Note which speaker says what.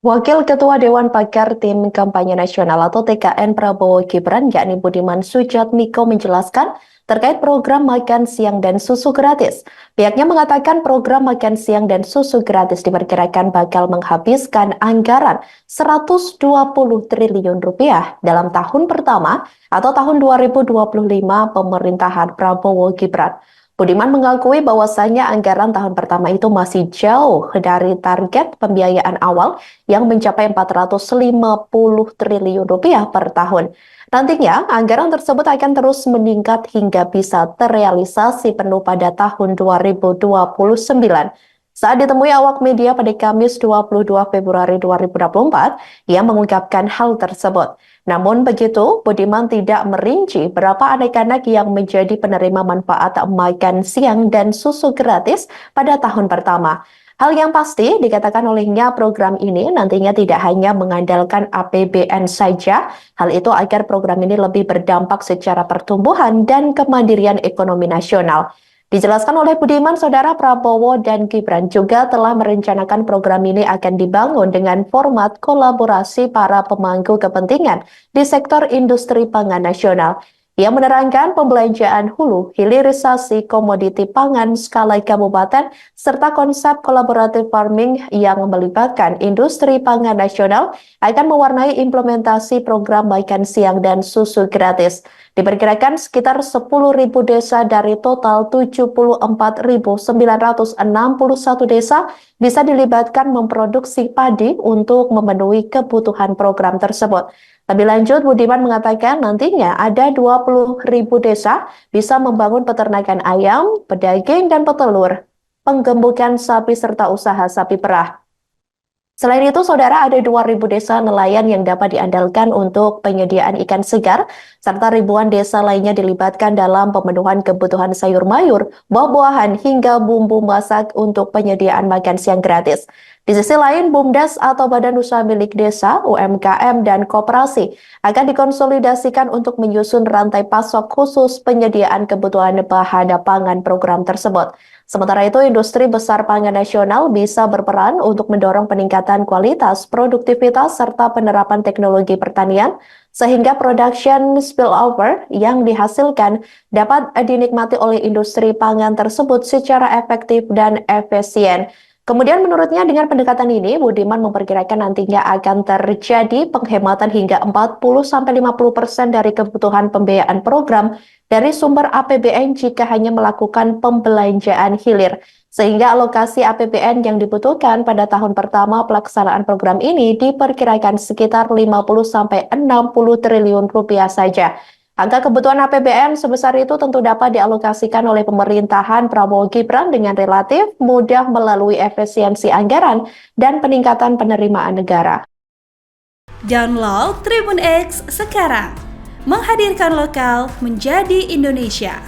Speaker 1: Wakil Ketua Dewan Pakar Tim Kampanye Nasional atau TKN Prabowo Gibran, yakni Budiman Sujatmiko menjelaskan terkait program makan siang dan susu gratis. Pihaknya mengatakan program makan siang dan susu gratis diperkirakan bakal menghabiskan anggaran 120 triliun rupiah dalam tahun pertama atau tahun 2025 pemerintahan Prabowo Gibran. Budiman mengakui bahwasannya anggaran tahun pertama itu masih jauh dari target pembiayaan awal yang mencapai 450 triliun rupiah per tahun. Nantinya, anggaran tersebut akan terus meningkat hingga bisa terrealisasi penuh pada tahun 2029. Saat ditemui awak media pada Kamis 22 Februari 2024, ia mengungkapkan hal tersebut. Namun begitu, Budiman tidak merinci berapa anak-anak yang menjadi penerima manfaat makan siang dan susu gratis pada tahun pertama. Hal yang pasti dikatakan olehnya program ini nantinya tidak hanya mengandalkan APBN saja, hal itu agar program ini lebih berdampak secara pertumbuhan dan kemandirian ekonomi nasional. Dijelaskan oleh Budiman, Saudara Prabowo dan Gibran juga telah merencanakan program ini akan dibangun dengan format kolaborasi para pemangku kepentingan di sektor industri pangan nasional. Ia menerangkan pembelanjaan hulu, hilirisasi komoditi pangan skala kabupaten, serta konsep collaborative farming yang melibatkan industri pangan nasional akan mewarnai implementasi program makan siang dan susu gratis. Diperkirakan sekitar 10.000 desa dari total 74.961 desa bisa dilibatkan memproduksi padi untuk memenuhi kebutuhan program tersebut. Lebih lanjut, Budiman mengatakan nantinya ada 20.000 desa bisa membangun peternakan ayam, pedaging, dan petelur, penggembukan sapi, serta usaha sapi perah. Selain itu, Saudara, ada 2.000 desa nelayan yang dapat diandalkan untuk penyediaan ikan segar, serta ribuan desa lainnya dilibatkan dalam pemenuhan kebutuhan sayur mayur, buah-buahan, hingga bumbu masak untuk penyediaan makan siang gratis. Di sisi lain, BUMDes atau Badan Usaha Milik Desa, UMKM, dan Koperasi akan dikonsolidasikan untuk menyusun rantai pasok khusus penyediaan kebutuhan bahan pangan program tersebut. Sementara itu, industri besar pangan nasional bisa berperan untuk mendorong peningkatan kualitas, produktivitas, serta penerapan teknologi pertanian, sehingga production spillover yang dihasilkan dapat dinikmati oleh industri pangan tersebut secara efektif dan efisien. Kemudian menurutnya dengan pendekatan ini, Budiman memperkirakan nantinya akan terjadi penghematan hingga 40-50% dari kebutuhan pembiayaan program dari sumber APBN jika hanya melakukan pembelanjaan hilir. Sehingga alokasi APBN yang dibutuhkan pada tahun pertama pelaksanaan program ini diperkirakan sekitar 50-60 triliun rupiah saja. Angka kebutuhan APBN sebesar itu tentu dapat dialokasikan oleh pemerintahan Prabowo Gibran dengan relatif mudah melalui efisiensi anggaran dan peningkatan penerimaan negara.
Speaker 2: Download Tribun X sekarang, menghadirkan lokal menjadi Indonesia.